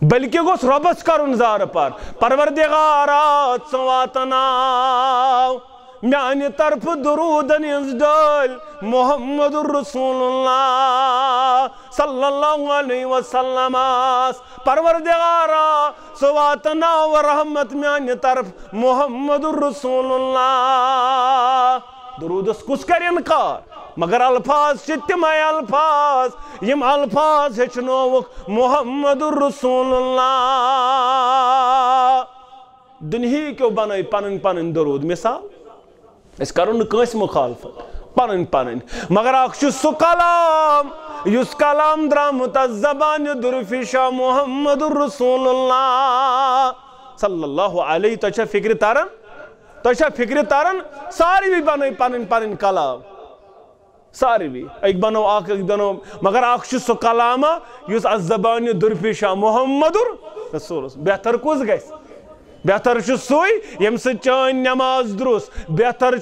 بلکہ گوس ربس کرن زار پر پروردگارات سواتناو میانی طرف درودن ڈال محمد رسول اللہ صلی اللہ علیہ وسلم پروردگارا سواتناو رحمت میانی طرف محمد رسول اللہ درود اس کس کر انکار مگر الفاظ تمے الفاظ یم الفاظ ہچنوک محمد رسول اللہ دنہی کیوں بنائی پنن پنن درود مثال اس کرن کنس مخالفت پنن پنن مگر اخ سو کلام یس کلام درامت زبان درفشا محمد رسول اللہ صلی اللہ علیہ تچا فکر تارن ساری بھی بنائی پنن پنن کلام ساری بھی ایک بنو آکھ ایک بنو مگر آکھ سو کلامہ یس از زبان درفشا محمد رسول بہتر کس گیس بہتر سوئی یم سے چون نماز درست بہتر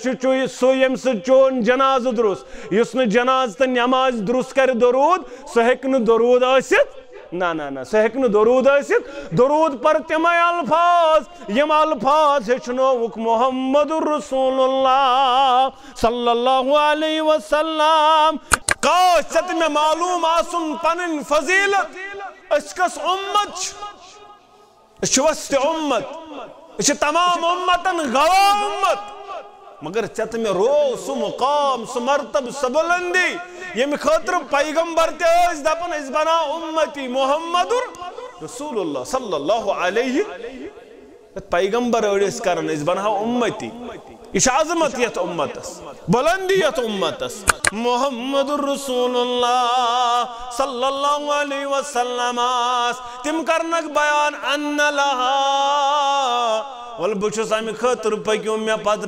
سوئی یم سے چون جناز درست یس نے جناز تا نماز درست کر درود سو ہیکن درود آسید نا سو ہیکن درود آسید درود پر تمہیں الفاظ یم الفاظ ہچنوک محمد رسول اللہ صلی اللہ علیہ وسلم کاش ست میں معلوم آسن پنن فضیلت اس کس امت اس وسط امت اس تمام امتن گواہ امت مگر چت میں رو سو مقام سو مرتب سو بلندی یہ میں خاطر پیغمبر تے اس دپن اس بنا امتی محمد رسول اللہ صلی اللہ علیہ پیغمبر اس کرن اس بنا امتی اس عظمت یت امتس بلندی یت امتس محمد رسول اللہ صلی اللہ علیہ وسلم تم کرنک بیان ان لہا والبچس آمی خطر پکیوں میں پت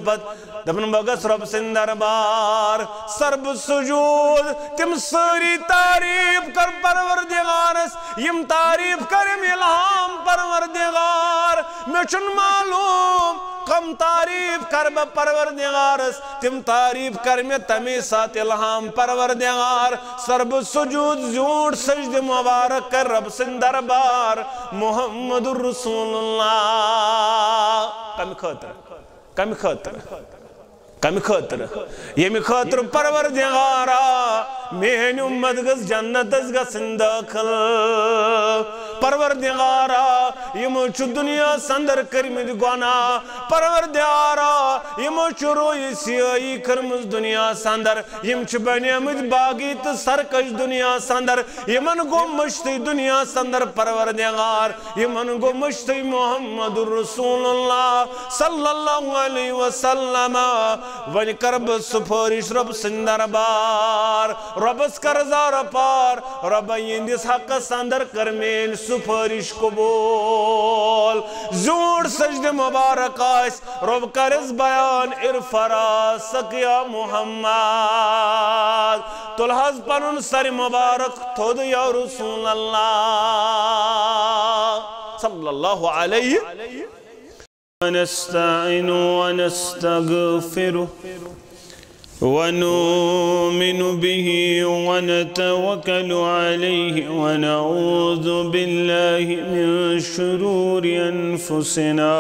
دپن بگس رب سندربار سرب سجود تم سری تعریف کر پروردگارس یم تعریف کرم الہام پروردگار میں چن معلوم کم تعریف کر پروردگارس تم تعریف کر میں تمی سات الہام پروردگار سرب سجود زیوڑ سجد مبارک کر رب سندربار محمد رسول اللہ کم خطر یہ خطر پروردگارا میری امت گس جنت گس داخل پروردگارا یہ چھ دنیا سندر کرمت گناہ پروردگارا یہ چھ روی سیائی کرمز دنیا سندر یہ چھ بنیمت باغی تو سرکش دنیا سندر یمن گو مشتی دنیا سندر پروردگار یمن گو مشتی محمد رسول اللہ صلی اللہ علیہ وسلم ون کرب سفارش رب سندربار ربس کرزار پار رب یندس حق سندر کرمین سفارش قبول زور سجد مبارک آئیس رب کرز بیان ارفرا سکیا محمد تلحظ پنن سر مبارک تھود یا رسول اللہ صلی اللہ علیہ ونستعین ونستغفر ونؤمن به ونتوكل عليه ونعوذ بالله من شرور أنفسنا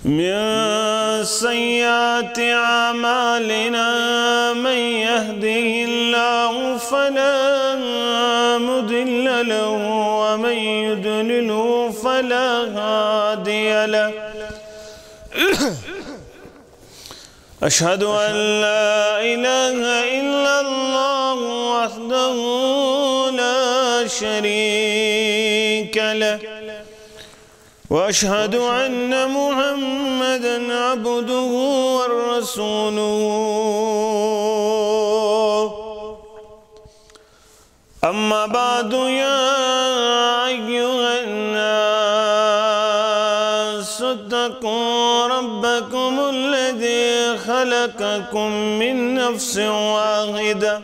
من سيئات أعمالنا من يهده الله فلا مضل له ومن يضلل فلا هادي له أشهد أن لا إله إلا الله وحده لا شريك له وأشهد أن محمدًا عبده ورسوله أما بعد يا أيها الناس اتقوا ربكم الذي خلقكم من نفس واحدة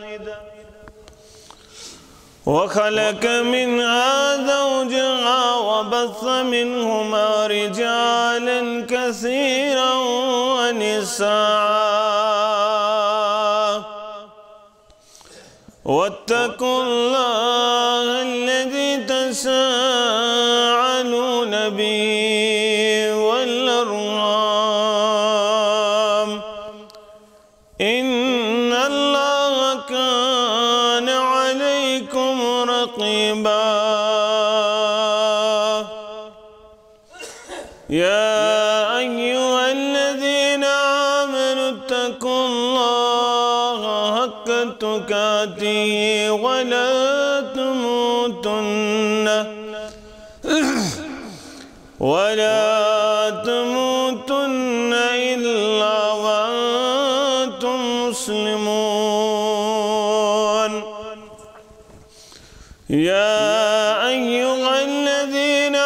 وخلق منها زوجها وبث منهما رجالا كثيرا ونساء واتقوا الله تساءلون به والأرحام إن الله كان عليكم رقيبا يا أيها الذين آمنوا اتقوا الله حق تقاته ولا تموتن إلا وأنتم مسلمون يا أيها الذين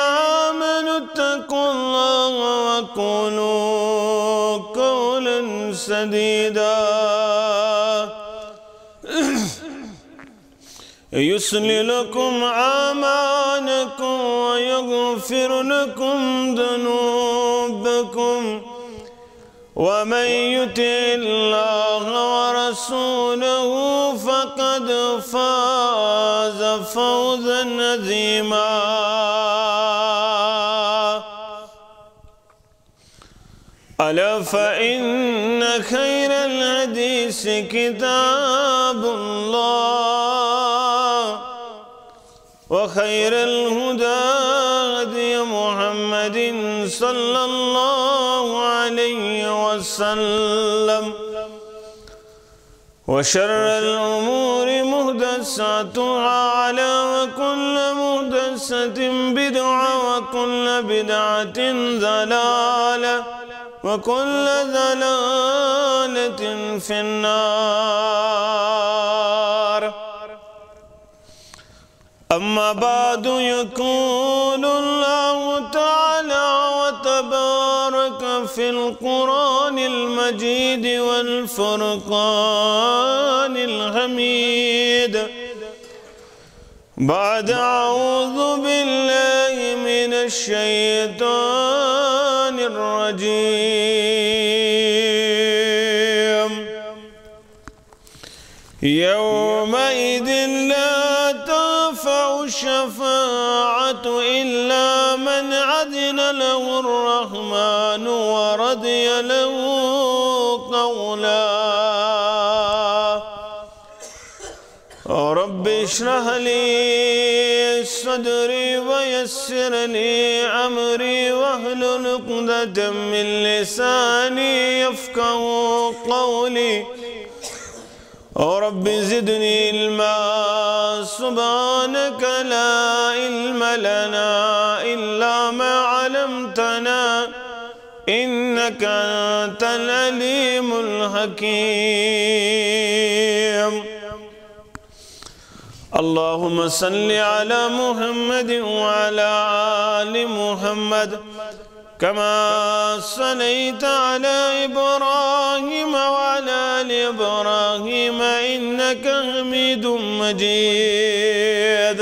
آمنوا اتقوا الله وقولوا قولا سديدا يصلح لكم أعمالكم ويغفر لكم ذنوبكم ومن يطع الله ورسوله فقد فاز فوزا عظيما ألا فإن خير الحديث كتاب الله وخير الهدى هدي محمد صلى الله عليه وسلم وشر الأمور محدثاتها وكل محدثة بدعة وكل بدعة ضلالة وكل ضلالة في النار أما بعد يقول الله تعالى وتبارك في القرآن المجيد والفرقان الحميد بعد أعوذ بالله من الشيطان الرجيم يومئذ لا تنفع الشفاعة إلا من أذن له الرحمن ورضي له قولا رب اشرح لي صدري ويسر لي أمري واحلل عقدة من لساني يفقهوا قولي رب زدني علما سبحانك لا علم لنا إلا ما علمتنا إنك أنت العليم الحكيم اللهم صل على محمد وعلى آل محمد كما صليت على إبراهيم وعلى آل إبراهيم إنك حميد مجيد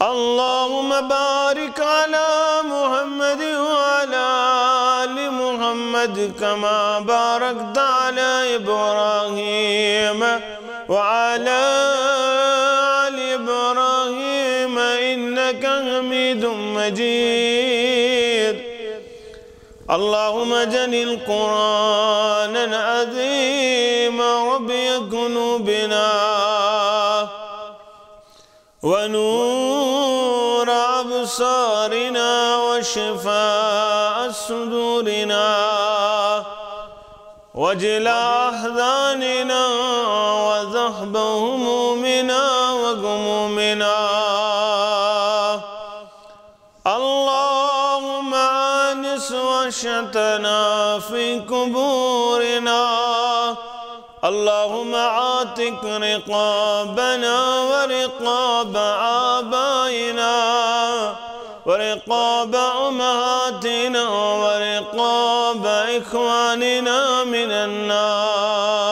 اللهم بارك على محمد وعلى آل محمد كما باركت على إبراهيم وعلى آل إبراهيم إنك حميد مجيد اللهم اجعل القرآن العظيم ربيع قلوبنا ونور أبصارنا وشفاء صدورنا وجلاء أحزاننا وذهب همومنا وغمومنا اللهم آنس وحشتنا في قبورنا اللهم عاتق رقابنا ورقاب آبائنا ورقاب أمهاتنا ورقاب إخواننا من النار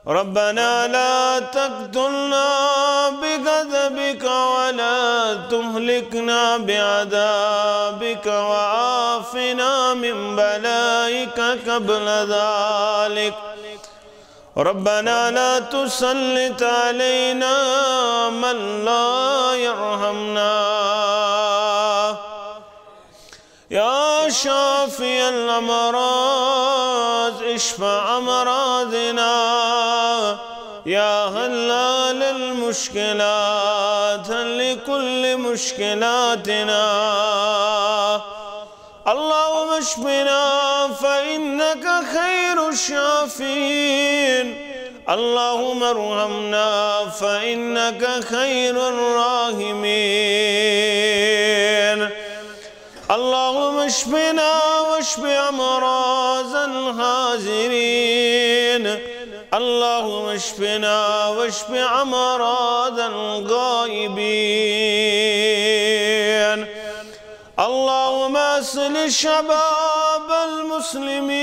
ربنا لا تقتلنا بغضبك ولا تهلكنا بعذابك وعافنا من بلائك قبل ذلك ربنا لا تسلط علينا من لا يرحمنا يا شافي الأمراض اشفع أمراضنا يا حلال المشكلات حل لكل مشكلاتنا اللهم اشفنا فإنك خير الشافين اللهم ارحمنا فإنك خير الراحمين اللهم اشفنا واشف أمراض الحاضرين اللهم اشفنا واشف أمراض الغائبين اللهم اصلح شباب المسلمين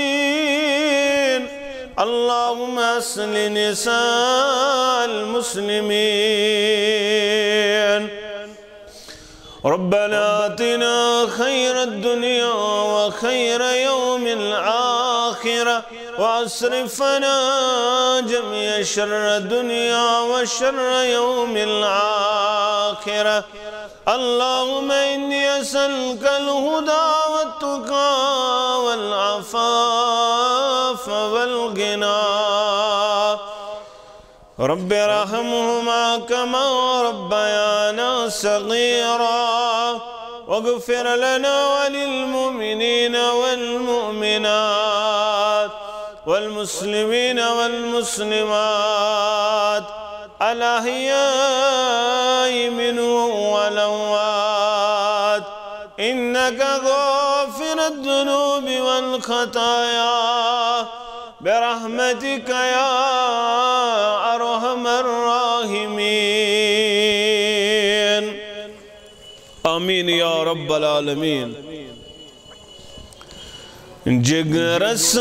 اللهم اصلح نساء المسلمين ربنا آتنا خير الدنيا وخير يوم الآخرة واصرفنا جميع شر الدنيا وشر يوم الآخرة اللهم إني أسألك الهدى والتقى والعفاف والغنى رب ارحمهما كما ربيانا صغيرا واغفر لنا وللمؤمنين والمؤمنات والمسلمين والمسلمات الأحياء منهم والأموات إنك غافر الذنوب والخطايا برحمتك يا أرحم الراحمين آمين يا رب العالمين جگرس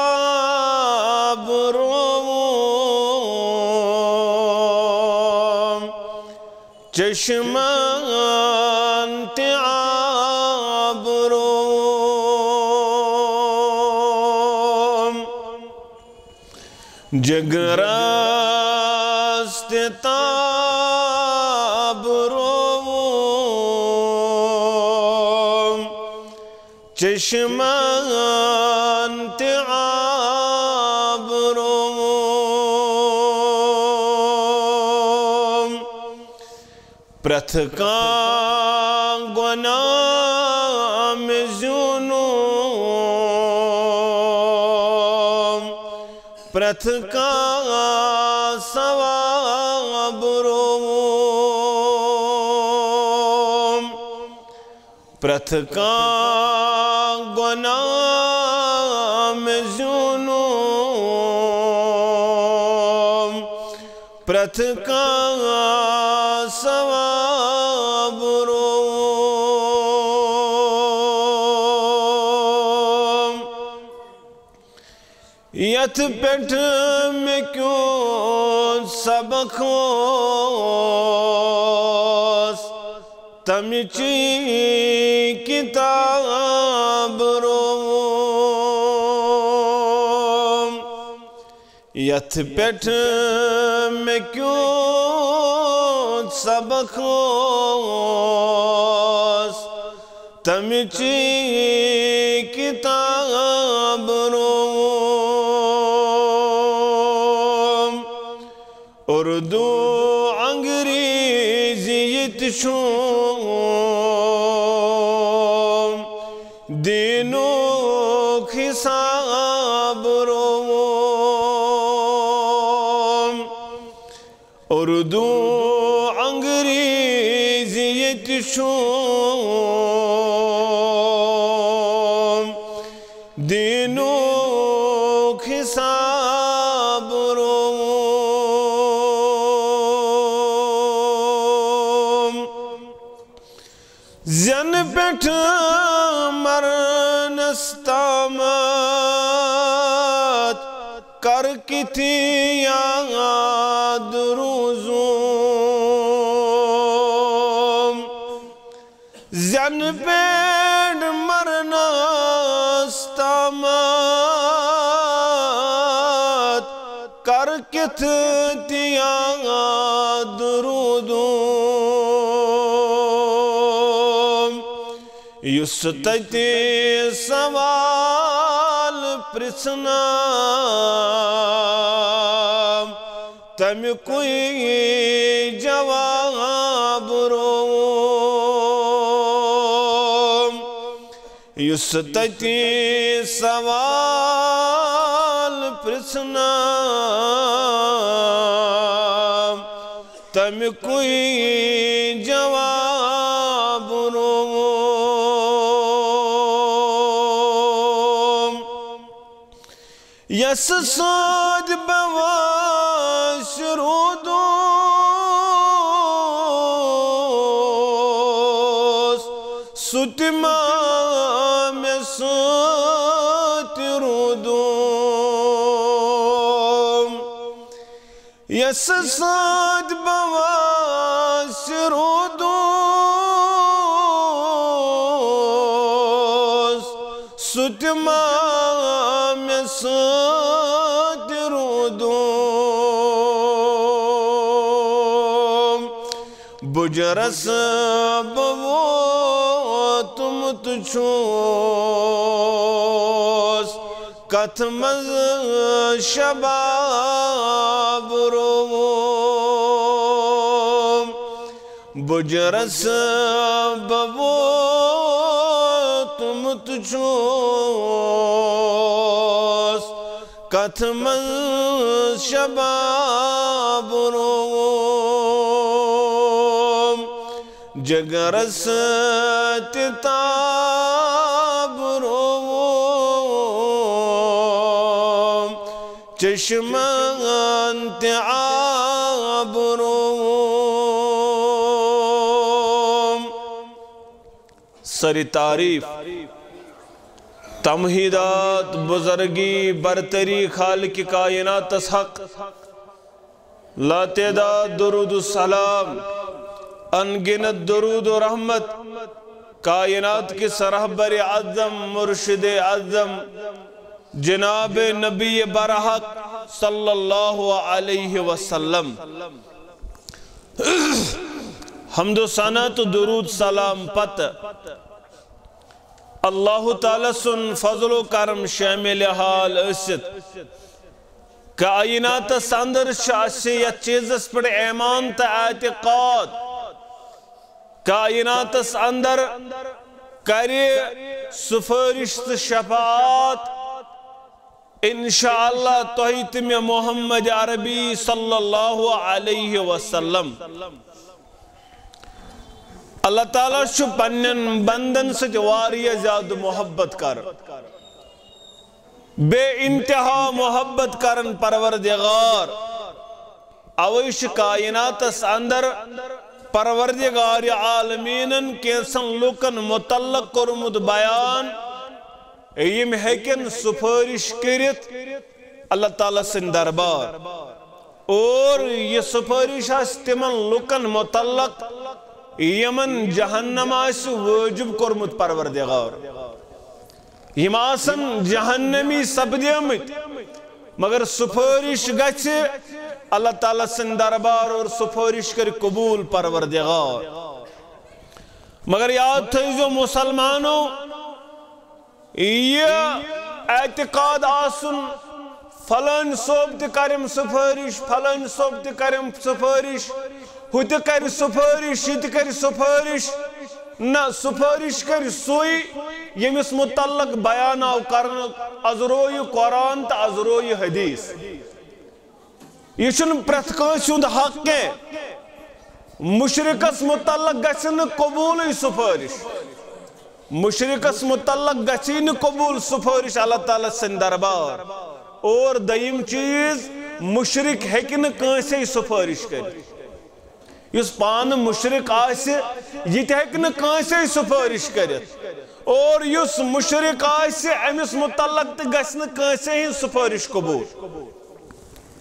تتاب روم چشمان تعاب روم جگرس تتاب روم چشمان تعاب روم پرتکان گناہ مزونوم پرتکان ثواب روم پرتکان گناہ مزونوم پرتکان ثواب روم یت پیٹھ میں کیوں سبکوس تمچی کتاب روم یت پیٹھ میں کیوں سبکوس تمچی کتاب روم اردو انگریزی یتشوم دینو حساب روم اردو انگریزی یتشوم دینو حساب روم زن پیٹھ مرنستامت کر کتی یاد روزوم زن پیٹھ مرنستامت کر کت تیاد رودم یس تتی سوال پرسنا تم کوئی جواب روم یس تتی سوال پرسنا تم کوئی جواب روم یس سود بواش رودوس ستما میں ست رودوم یس سود بواش رودوس ستما میں ست رودوم بجرس تم تچھوس کتمز شباب روم بجرس تم تچھوس کتمز شباب روم جگرس تتاب روم چشمان تعاب روم سری تعریف تمہیدات بزرگی برتری خالق کائنات حق لا تعداد درود السلام انگنت درود و رحمت کائنات کی سرحبر اعظم مرشد اعظم جناب نبی برحق صلی اللہ علیہ وسلم حمد و ثنا تو درود سلام پت اللہ تعالیٰ سن فضل و کرم شامل حال اسد کائنات سندر شاسیت چیزس پر ایمان تا اعتقاد کائنات اندر کری سفارش شفاعت انشاءاللہ توحیتم محمد عربی صلی اللہ علیہ وسلم اللہ تعالیٰ شو پنن بندن سے جواری زیادہ محبت کر بے انتہا محبت کرن پروردگار اویش کائنات اندر پروردگار عالمینن کیسن لوکن متعلق کرمد بیان یم ہیکن سفارش کرت اللہ تعالیٰ سن دربار اور یہ سفارش اس تمن لوکن متعلق یمن جہنم آس واجب کرمت پروردگار یم آسن جہنمی سپدیمت مگر سفارش گچھ اللہ تعالیٰ سن دربار اور سفارش کر قبول پروردگار مگر یاد تھیزو مسلمانوں یہ اعتقاد آسن فلان صوب تی کرم سفارش فلان صوب تی کرم سفارش ہو تی کر سفارش یہ تی کر سفارش نہ سفارش کر سوئی یمس متعلق بیان آو کرن ازروی قرآن تا ازروی حدیث یہ چھن پرتکانسیوند حق کے مشرکس متعلق گسن قبول سفارش مشرکس متعلق گسین قبول سفارش اللہ تعالیٰ سن دربار اور دیم چیز مشرک ہیکن کانسی سفارش کر اس پان مشرک آسے یہ ہیکن کانسی سفارش کرت اور اس مشرک آسے امس متعلق گسن کانسی ہی سفارش قبول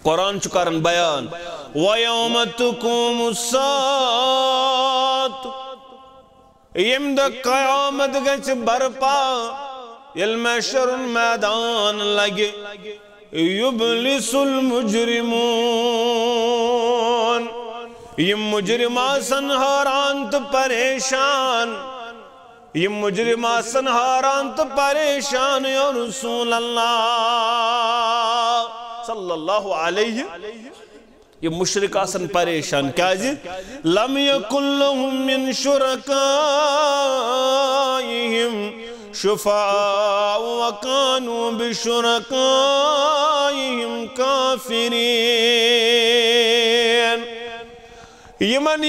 قرآن چکارن بیان وَيَوْمَ تُقُومُ السَّاعَةُ یم دا قیامت گچ برپا یل محشر میدان لگے يبلس المجرمون یم مجرم آسن حیران تو پریشان یم مجرم آسن حیران تو پریشان یا رسول اللہ صلی اللہ علیہ یہ مشرک آسن پریشان کیا جی لم یکن لهم من شرکائهم شفعاء وكانوا بشركائهم كافرين یمن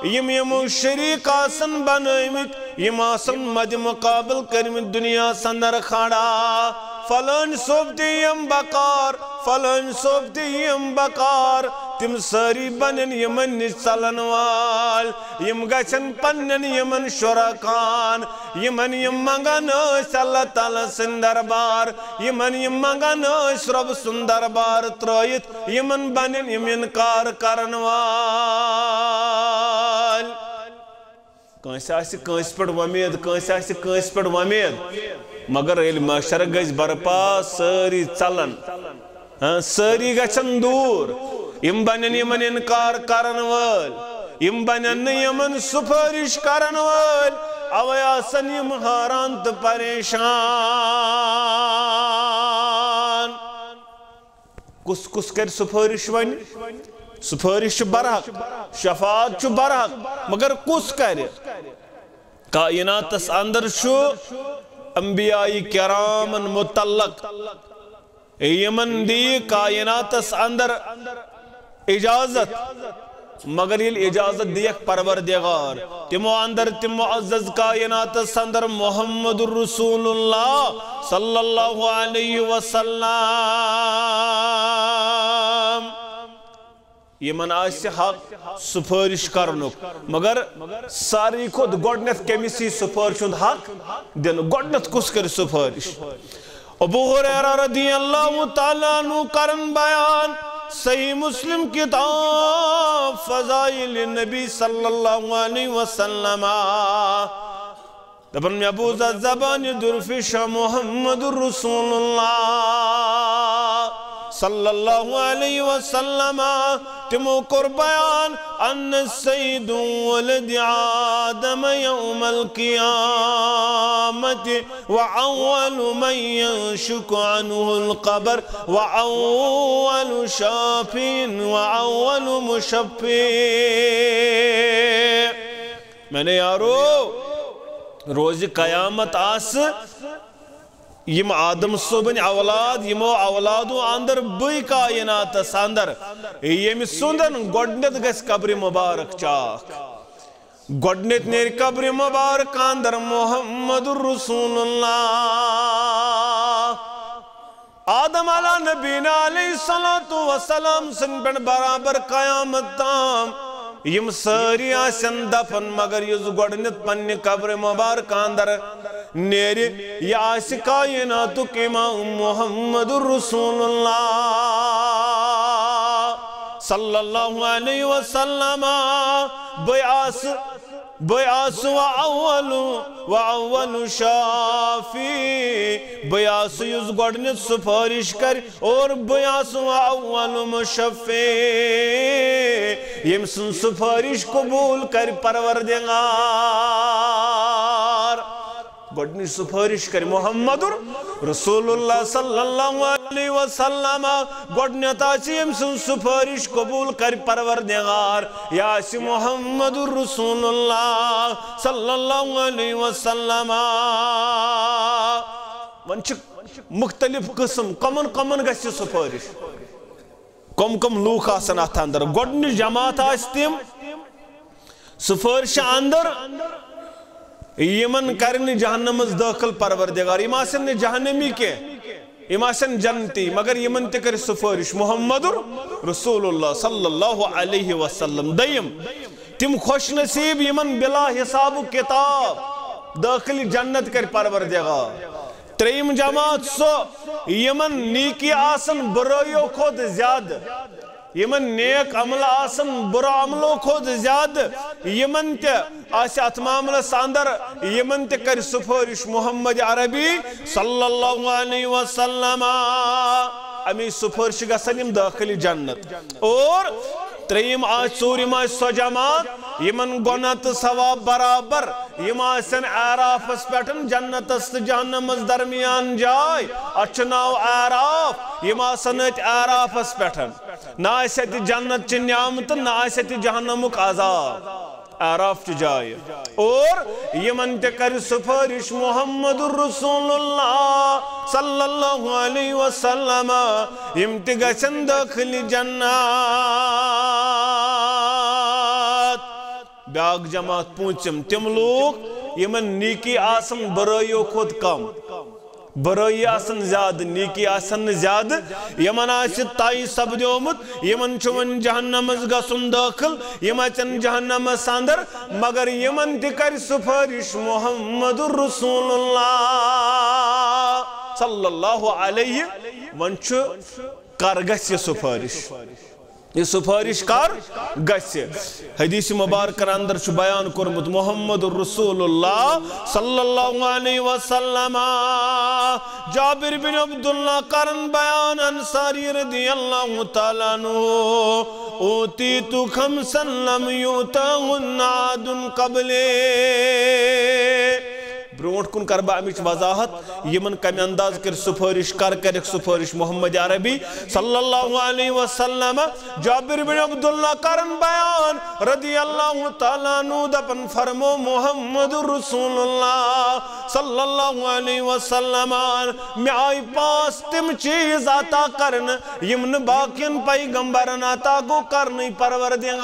یم شریک آسن بنائمت یم آسن مد مقابل کرمت دنیا سندر کھڑا فلان صوبتی یم بکار فلان صوبتی یم بکار تم ساری بنن یمن نچلن وال یم گچن پنن یمن شرکان یمن یم منگن اس اللہ تعالی سندر بار یمن یم منگن اس رب سندر بار ترائیت یمن بنن یم انکار کرن وال کانس آسی کانس پر ومید کانس آسی کانس پر ومید مگر علم شرگز برپا ساری چلن ساری گچن دور یم بنن یمن انکار کرن وال یم بنن یمن سفارش کرن وال اوے آسن یم حیران تو پریشان کس کس کر سفارش ون سفارش برحق شفاعت چو برحق مگر کس کر کائنات اس اندر شو انبیاء کرامن متعلق یمن دی کائنات اس اندر اجازت مگر یہ اجازت دیکھ پروردگار تمو اندر تم معزز کائنات اس اندر محمد رسول اللہ صلی اللہ علیہ وسلم یمن آسی حق سفارش کرنک مگر ساری خود گوڑنت کمیسی سفارش حق دن گوڑنت کس کر سفارش ابو ہریرہ رضی اللہ تعالیٰ عنہ کرن بیان صحیح مسلم کتاب فضائل نبی صلی اللہ علیہ وسلم دبن میں ابو زبان درفش محمد رسول اللہ صلی اللہ علیہ وسلم تمو قربان ان السید ولد آدم یوم القیامت وعول من ينشک عنہ القبر وعول شافین وعول مشفی میں نے یارو روز قیامت آس یم آدم صوبن اولاد یمو اولادو اندر بئی کائنات اندر یم سندن گوڑنت گس قبر مبارک چاک گوڑنت نیر قبر مبارک اندر محمد رسول اللہ آدم علیہ نبینا علیہ السلام سن بن برابر قیامت تام یم ساری آسن دفن مگر یز گوڑنت پنی قبر مبارک اندر نیری یا آسی کائناتو امام محمد رسول اللہ صلی اللہ علیہ وسلم بیعاس وعول شافی بیعاس یز گوڑنت سفارش کر اور بیعاس وعول مشفی یم سن سفارش قبول کر پروردگار گوڑنی سفارش کر محمد رسول اللہ صلی اللہ علیہ وسلم گوڑنی تاچی یم سن سفارش قبول کر پروردگار یاسی محمد رسول اللہ صلی اللہ علیہ وسلم ونچ مختلف قسم کمن گسی سفارش کم لوک آسن آتا اندر گوڑنی جماعت آستیم سفارش اندر یمن کرنی جہنم از داخل پروردگار یم آسن جہنمی کے یم آسن جنتی مگر یمن تکر سفارش محمد رسول اللہ صلی اللہ علیہ وسلم دیم تم خوش نصیب یمن بلا حساب کتاب داخل جنت کر پروردگار تریم جماعت سو یمن نیکی آسن برائیو خود زیادہ یمن نیک عمل آسن برا عملو کھود زیاد یمن تے آسی اتماملس اندر یمن تے کر سفارش محمد عربی صلی اللہ علیہ وسلم امی سفارش گسن یم داخل جنت اور تریم آج ژوٗرِم آسہِ سۄ جماعت یمن گۄناہ تہٕ ثواب برابر یم آسن اعرافس پٮ۪ٹھ جنتس تہٕ جہنمس درمیان جاے اتھ چھُ ناو اعراف یم آسن اتھ اعرافس پٮ۪ٹھ نہ آسہِ اتہِ جنت چہِ نعمتہٕ نہ آسہِ اتہِ جہنمُک عذاب اعراف چہِ جایہِ اور یمن تہِ کر سفارش محمد رسول اللہ صلی اللہ علیہ وسلم یم تہِ گژھن داخل جنت بیاکھ جماعت پوٗنٛژِم تِم لوٗکھ یمن نیکی آسن برٲیو کھۄتہٕ کم برٲیی آسن زیادٕ نیکی آسن نہٕ زیادٕ یمن آسہِ طے سپدیومُت یمن چھُ وۄنۍ جہنمس گژھُن دٲخل یم اژن جہنمس اندر مگر یمن تہِ کر سفارش محمد رسول اللہ صلی اللہ علیہ وۄنۍ چھُ کر گژھِ یہِ سفارش یہ سفارش کر گژھِ حدیث مبارکن اندر چھُ بیان کوٚرمُت محمد رسول اللہ صلی اللہ علیہ وسلم جابر بن عبداللہ کرن بیان انصاری رضی اللہ تعالیٰ عنہ اوتیت خمسا لم یوتاہن عاد قبلے برونٹ کن کر با امچ وضاحت یمن کمی انداز کر سفارش کرک سفارش محمد عربی صلی اللہ علیہ وسلم جابر بن عبداللہ کرن بیان رضی اللہ تعالیٰ عنہ دپن فرمو محمد رسول اللہ صلی اللہ علیہ وسلم میں آئی پاس تم چیز عطا کرن یمن باقین پیغمبرن عطا گو کرنی پروردگار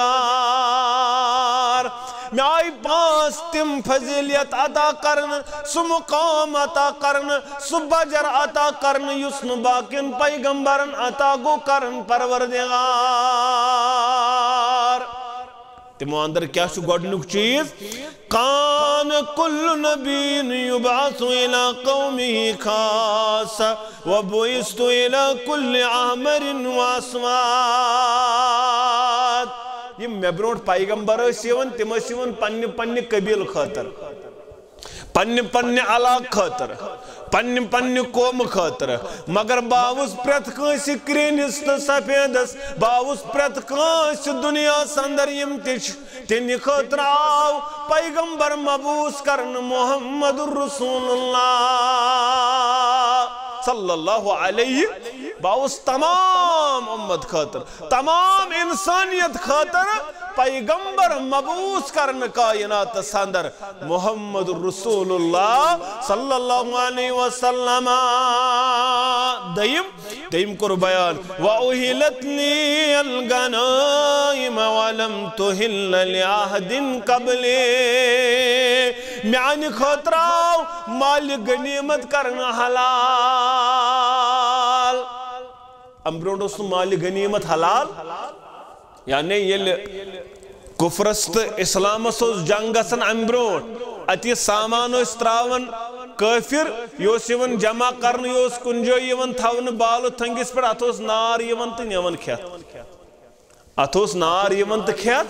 میں آئی پاس تم فضیلیت عطا کرن سو مقام عطا کرن سو بجر عطا کرن یسن باقین پیغمبرن عطا گو کرن پروردگار تمو اندر کیا چھو گوڑنک چیز کان کل نبین یبعث الى قومی خاص وبعثت الى کل عامر واسوات یہ میں برونٹ پیغمبر سیون تم سیون پنی قبیل خاطر پنی علاق خاطر پنی قوم خاطر مگر باوس پرت کانسی کرینس تو سفیدس باوس پرت کانسی دنیا سندر یم تینی خاطر آو پیغمبر مبوس کرن محمد رسول اللہ صلی اللہ علیہ باوس تمام امت خاطر تمام انسانیت خاطر پیغمبر مبوس کرن کائنات سندر محمد رسول اللہ صلی اللہ علیہ وسلم دیم کر بیان وَأُحِلَتْ لِي الْغَنَائِمَ وَلَمْ تُحِلَّ لِعَهْدٍ قَبْلِ میانی خاطر آو مال غنیمت کرنا حلال امبرونڈ اس مال غنیمت حلال یعنی یہ کفرست اسلام اس جنگ اسن امبرونڈ اتی سامان اس تراون کافر یوسیون جمع کرن یوس کنجو یون تھاون بالو تھنگس پر اتوس نار یون تو نیون کھیت اتوس نار یون تو کھیت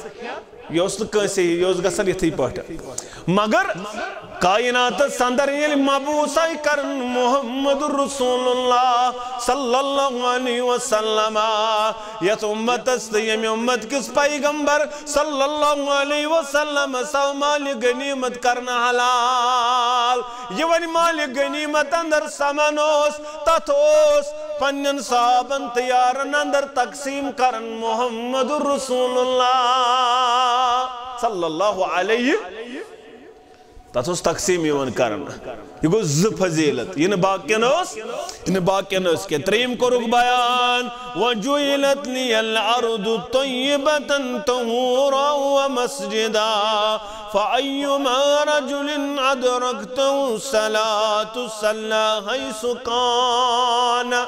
یوس تو کیسے یوس گسن یتھی پاٹ مگر کائنات سندر یل مبوسائی کرن محمد رسول اللہ صلی اللہ علیہ وسلم یت امت است یم امت کس پیغمبر صلی اللہ علیہ وسلم سو مال غنیمت کرنا حلال یہ مال غنیمت اندر سمنوس تتوس پنن صحابن تیارن اندر تقسیم کرن محمد رسول اللہ صلی اللہ علیہ تتوس تقسیم یون کرن یہ گو فضیلت یہ باقین اس کے تریم کرک بیان وَجُعِلَتْ لِيَ الْأَرْضُ طَيِّبَةً طَهُورًا وَمَسْجِدًا فَأَيُّمَا رَجُلٍ أَدْرَكْتَهُ الصَّلَاةُ صَلَّى حَيْثُ كَانَ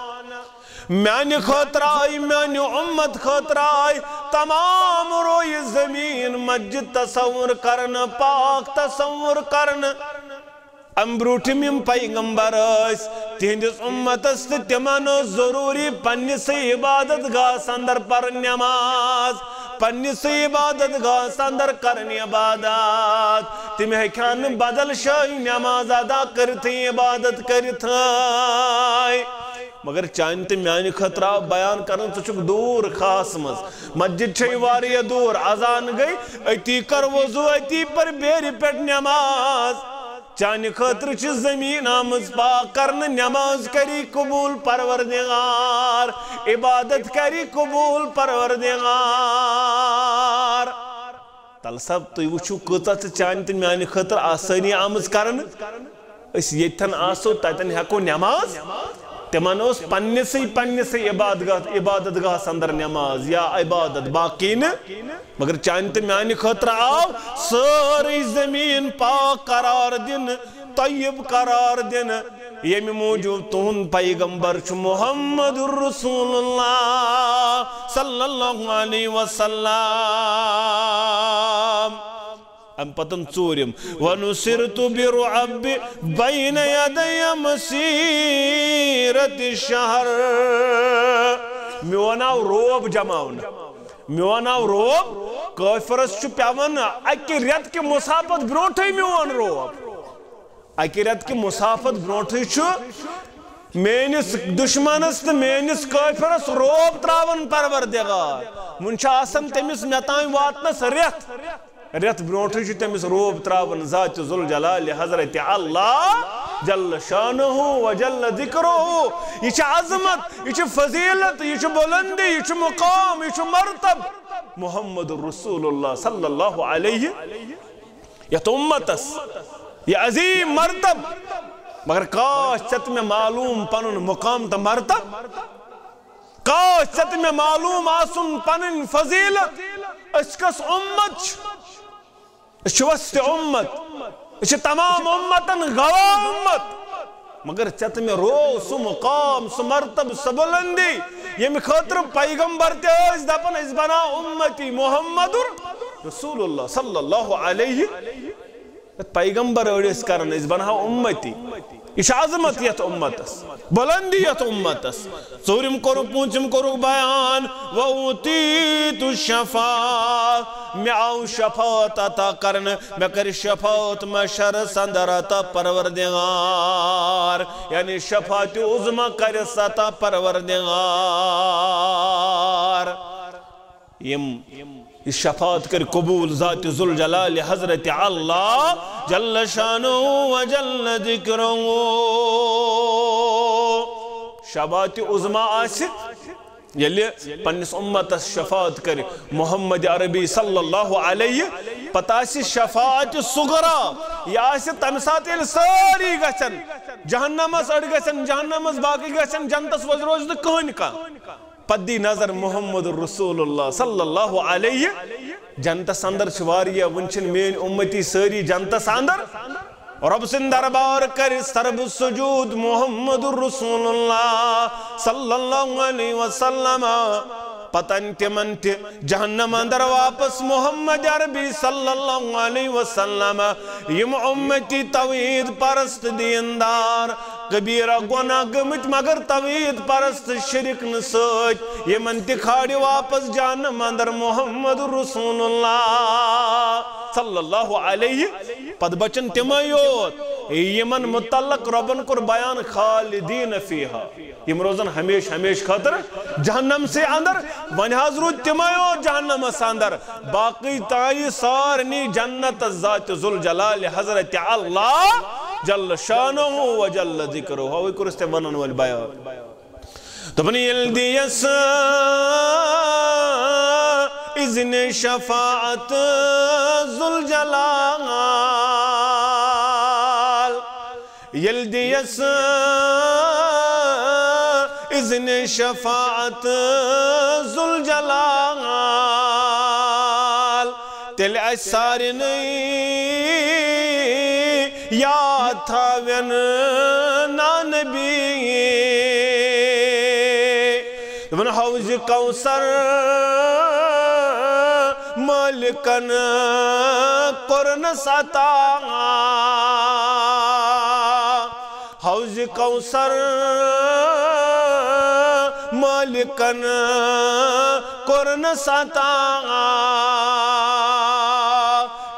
میانی خاطر آئی میانی امت خاطر آئی تمام روی زمین مسجد تصور کرن پاک تصور کرن امبروٹیم پیغمبر اس تہندس امتس تمن ضروری پنس عبادت گاہ اندر پر نماز پنس عبادت گاہ اندر کرنی عبادات تم ہیکان بدل شاہی نماز ادا کرتی عبادت کرتی مگر چان تو میانہ خطرہ بیان کرن ثک دور خاص مز مسجد چھ واریہ دور اذان گئی اتی کر وضو اتی پر بیری پیٹ نماز چانہ خطر چھ زمین آمز پاک کرن نماز کری قبول پروردگار عبادت کری قبول پروردگار تل سب تو وچھو کتا چانہ تو میانہ خطر آسانی آمز کرن اس یتن آسو تتن ہیکو نماز تمن اس پنسی عبادت گاہ اندر نماز یا عبادت باقی ن مگر چانہ تو میانہ خطر آو ساری زمین پاک قرار دن طیب قرار دن یم موجود تہن پیغمبر چھ محمد رسول اللہ صلی اللہ علیہ وسلم ام پتن ژورم ونصرت برعب بین یدی مسیرت الشہر میون آو روب جماون میون آو روب کافرس چھ پیون اکی ریت کی مسافت برونٹھے میون روب اکی ریت کی مسافت برونٹھے چھ مینس دشمنس تو مینس کافرس روب تراون پروردگار من چھ آسن تمس متان واتنس ریت برونٹھے چھ تمس روب تراون ذات ذوالجلال حضرت اللہ جل شانہ و جل ذکرہ یہ چھ عظمت یہ چھ فضیلت یہ چھ بلندی یہ چھ مقام یہ چھ مرتب محمد رسول اللہ صلی اللہ علیہ یہ امتس یہ عظیم مرتب مگر کاش چت میں معلوم پنن مقام تا مرتب کاش چت میں معلوم آسن پنن فضیلت اس کس امت اس وسط امت اس تمام امتن گواہ امت مگر چت میں رو سو مقام سو مرتب سو بلندی یہ خاطر پیغمبر تے اس دپن اس بنا امتی محمد رسول اللہ صلی اللہ علیہ پیغمبر اس کرن اس بنا امتی یہ عظمت یت امتس بلندی یت امتس ژورم کرو پونچم کرو بیان وَأُوتِيتُ الشَّفَاعَةَ میں آؤ شفاعت عطا کرن میں کر شفاعت مشر سندر عطا پروردگار یعنی شفاعت عظمہ کر ستا پروردگار یہ شفاعت کر قبول ذات ذوالجلال حضرت اللہ جل شانہ و جل ذکرہ شفاعت عظمہ آسد یلی پنس امت شفاعت کر محمد عربی صلی اللہ علیہ پتاسی شفاعت صغرا یا آسد تمسات ساری گچن جہنمس اڑ گچن جہنمس باقی گچن جنتس وزروز کہن کا پدی نظر محمد رسول اللہ صلی اللہ علیہ جنتس اندر چواریہ ونچن مین امتی ساری جنتس اندر رب سن دربار کر سرب سجود محمد رسول اللہ صلی اللہ علیہ وسلم پتن تمن تے جہنم اندر واپس محمد عربی صلی اللہ علیہ وسلم یم امتی توحید پرست دیندار کبیرہ گناہ گمت مگر توحید پرست شرک نسوچ یمن تے کھاڑی واپس جہنم اندر محمد رسول اللہ صلی اللہ علیہ پد بچن تمایوت یمن متعلق ربن کر بیان خالدین فیہا یم روزن ہمیش خاطر جہنم سے اندر ون حضرت تمایوت جہنم سے اندر باقی تائی سارنی جنت ذات ذوالجلال حضرت اللہ جل شانہ و جل ذکرہ ہوئی کرستے ونن والبیان تبنی الدیس اذن شفاعت ذوالجلال یلدیس اذن شفاعت ذوالجلال تل سارنی یاد تھاوین نانبی دبن حوض کوثر مالکن قرن ستا حوض کوثر مالکن کرن ستا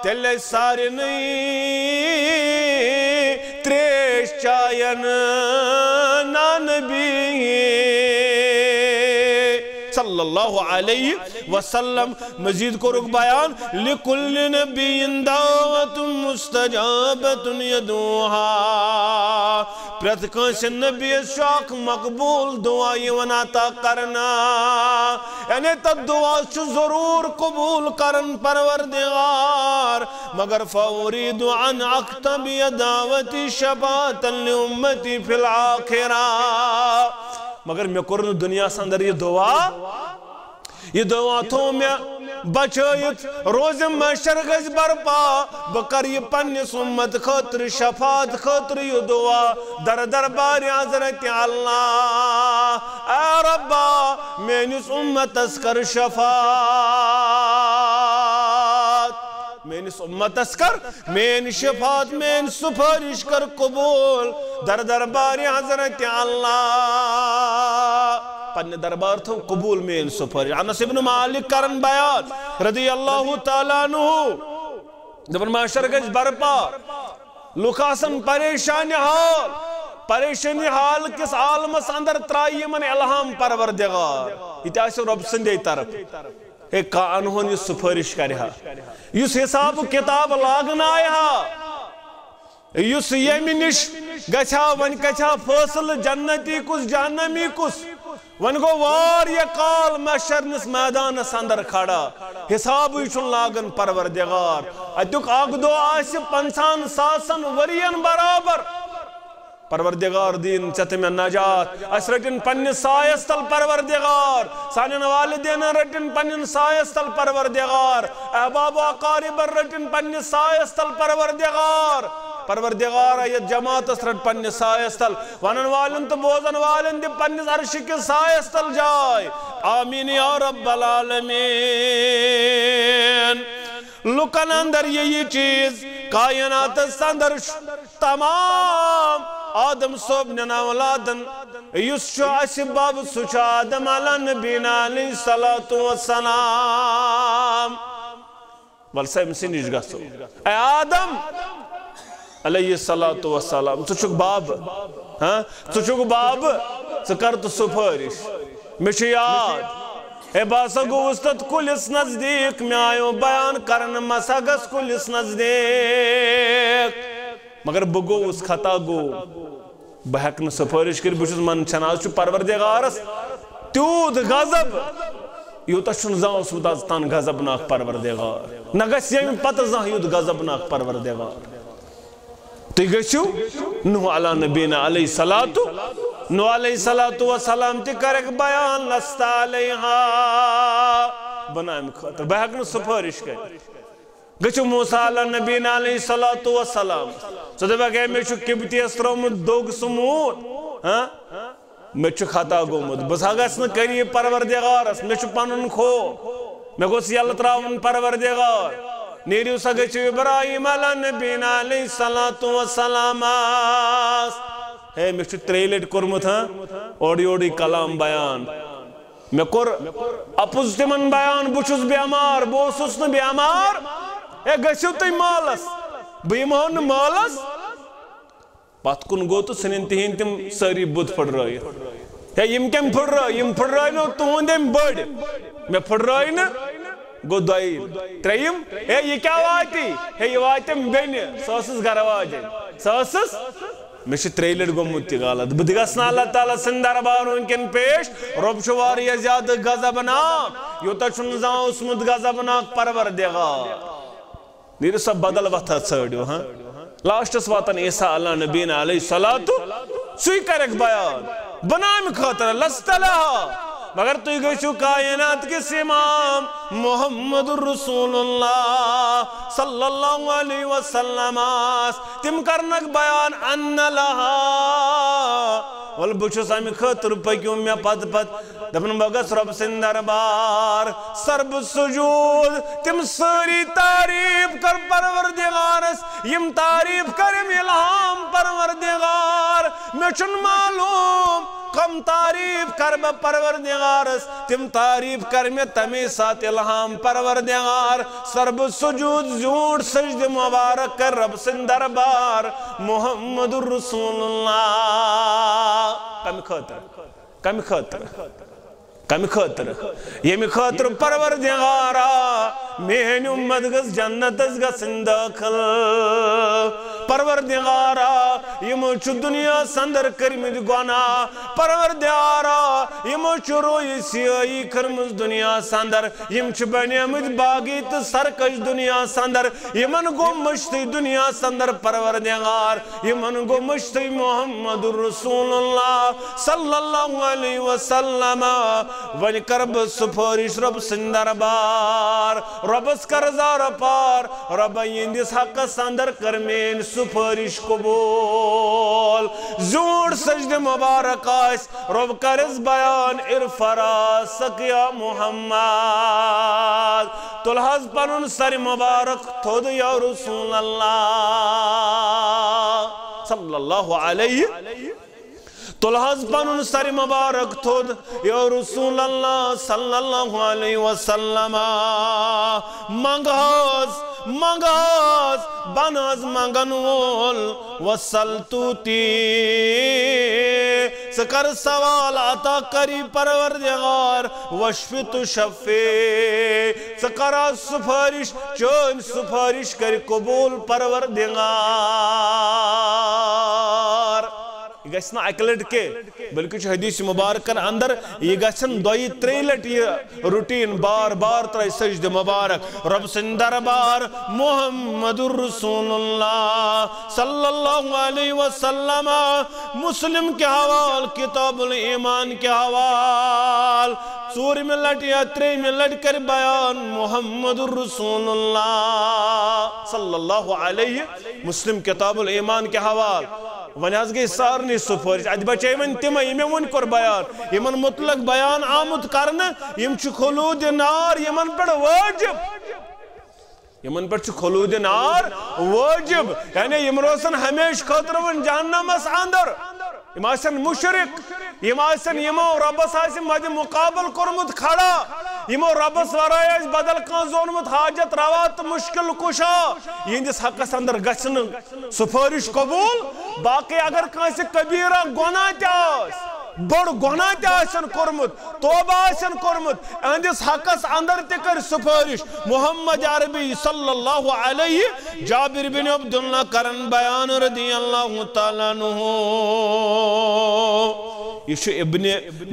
تیل سارنی تریش چاین نانبی صلی اللہ علیہ وسلم مزید کو رک بیان لِكُلِّ نَبِيٍ دَعْوَةٌ مُسْتَجَابَةٌ يَدْعُوهَا پرت کنس نبی شاک مقبول دعائی وناتا کرنا یعنی تا دعا چو ضرور قبول کرن پروردگار مگر فورید عن اکتبی دعوتی شفاعتا لأمتی فی الآخرہ مگر میں کرن دنیا سندر یہ دعا تو میں بچائیت روز محشر گز برپا بکر یہ پنس امت خطر شفاعت خطر یہ دعا در دربار حضرت اللہ اے ربا مینس امت اسکر شفاعت مینس امت اسکر مین شفاعت مین سفارش کر قبول در دربار حضرت اللہ پن دربار تھو قبول مین سفر انس ابن مالک کرن بیان رضی اللہ تعالیٰ عنہ دبن معاشر گج برپا لکاسن پریشانی حال کس عالمس اندر ترائی من الہام پروردگار اتیاس رب سندے طرف ایک کانہون یہ سفرش کرہا یس حساب کتاب لاغن آیا یس یمنش گچھا ون کچھا فاصل جنتی کس جہنمی کس ون گو وار یہ کال محشرنس میدان اندر کھڑا حساب چون لاگن پروردگار اتیک آگ دو آسی 50,000 ورین برابر پروردگار دین چت میں نجات اس رٹن پنن سایستل پروردگار سانن والدین رٹن پنن سایستل پروردگار احباب و اقارب رٹن پنن سایستل پروردگار ایت جماعت اسرٹ پنن سایستل ونن والن تو بوزن والن دی پنن عرش کے سایستل جائے آمین یا رب العالمین لکن اندر یہ چیز کائنات اندر تمام آدم صوب ننا اولادن یسو اسباب سچ آدم علی نبینا علیہ السلام والسلام سنیج گسو اے آدم علیہ السلام تو چک باب تو کر تو سفارش مش یاد اے باسا گو استد کلس نزدیک میں آئیو بیان کرن مساگس کلس نزدیک مگر بگو اس خطا گو بہکن سفارش کر بچوز من چناز چو پروردگارس تیود غضب یوتا چون زاو سوداز تان غضب ناک پروردگار نگس یمین پتہ زاو یود غضب ناک پروردگار تی گشو نوح علی نبینا علیہ السلام نوح علیہ السلام تی کرک بیان لستا علیہا بنائم خاطر بہکن سفارش کر گچو موسیٰ علیہ نبینا علیہ السلام سو دے بگئے میں چو کبتی استرومت دوگ سمود میں چو خطا گومد بس آگاس نہ کری پروردگار اس میں چو پانن کھو میں گو سی اللہ تراؤن پروردگار نیریو سا گچو ابراہیم علیہ نبینا علیہ السلام ہے میں چو تریلیٹ کرمت اوڑی اوڑی کلام بیان میں کر اپوز تمن بیان بچوز بیامار بوسوس نہ بیامار اے گشو تی مالس بیمہن مالس پات کن گو تو سنین تہین تم ساری بود پھڑ رہی ہے یم کم پھڑ رہی یم پھڑ رہی نو تو اندیم بڑ میں پھڑ رہی نا گو دائی ترہیم اے یہ کیا واتی ہے یہ واتیم بین ساسس گھر واجی ساسس میں سے تریلر گو متی غالت بدگسنا اللہ تعالیٰ سندر بارون کن پیش رب شواری زیادہ غضبناک یوتا چنزاں اسمت غضبناک پروردگار نیرے سب بدل وقتا چھڑیو ہاں لاشتس واتن عیسیٰ اللہ نبینا علیہ السلام سوئی کرک بیان بنام خاطر لستلہا مگر تو گوشو کائنات کس امام محمد الرسول اللہ صلی اللہ علیہ وسلم تم کرنک بیان ان لہا والبچو سامی خطر پکیوں میں پت دپن بگس رب سن دربار سرب سجود تم ساری تعریف کر پروردگارس یم تعریف کرم الہام پروردگار میں چن معلوم کم تعریف کر با پروردگارس تم تعریف کر میں تمی ساتھ الہام پروردگار سرب سجود زور سجد مبارک کر رب سن دربار محمد الرسول اللہ کم خاطر یمی خاطر پروردگارا میہن امت گس جنت گسن داخل پروردگارا یمو چھ دنیا سندر کرمد گناہ پروردگارا یمو چھ روی سیائی کرمز دنیا سندر یم چھ بنیمد باغی تو سرکش دنیا سندر یمن گو مشتی دنیا سندر پروردگار یمن گو مشتی محمد الرسول اللہ صلی اللہ علیہ وسلم ون کرب سفارش رب سندر بار ربس کرزار پار رب یندس حق سندر کرمین سفارش قبول زور سجد مبارک آس رب کرز بیان ارفرا سکیا محمد تلحظ پنن سر مبارک تھود یا رسول اللہ صلی اللہ علیہ تلحظ پنن سر مبارک تھود یا رسول اللہ صلی اللہ علیہ وسلم منگاز بناز منگن وول وصل توتی سکر سوال عطا کری پروردگار وشف تو شفے سکر سفارش چون سفارش کری قبول پروردگار یہ گھنا اکلٹ کے بلکہ حدیث مبارکن اندر یہ گھن دوئی تری لٹ یہ روٹین بار بار ترائی سجد مبارک رب سن دربار محمد الرسول اللہ صلی اللہ علیہ وسلم مسلم کے حوال کتاب الایمان کے حوال سوری میں لٹ یا تری میں لٹ کر بیان محمد الرسول اللہ صلی اللہ علیہ مسلم کتاب الایمان کے حوال ونیاز گئی سارنی سفارش اد بچے من تم یمن ون کور بیان یمن مطلق بیان آمد کرن یم چھ خلود نار یمن پر واجب یمن پر چھ خلود نار واجب یعنی یم روزن ہمیش خاطر ون جہنم اس اندر یم آسن مشرک یم آسن یمو ربس آسن مد مقابل کرمت کھڑا یمو ربس ورائے بدل کان زونمت حاجت روات مشکل کشا یہندس حقس اندر گھن سفارش قبول باقی اگر کانس کبیرہ گناہ تیاس بڑ گناہ تیاسن کرمت توبہ آسن کرمت اہندس حقس اندر تکر سفارش محمد عربی صلی اللہ علیہ جابر بن عبداللہ کرن بیان رضی اللہ تعالیٰ عنہ یہ ابن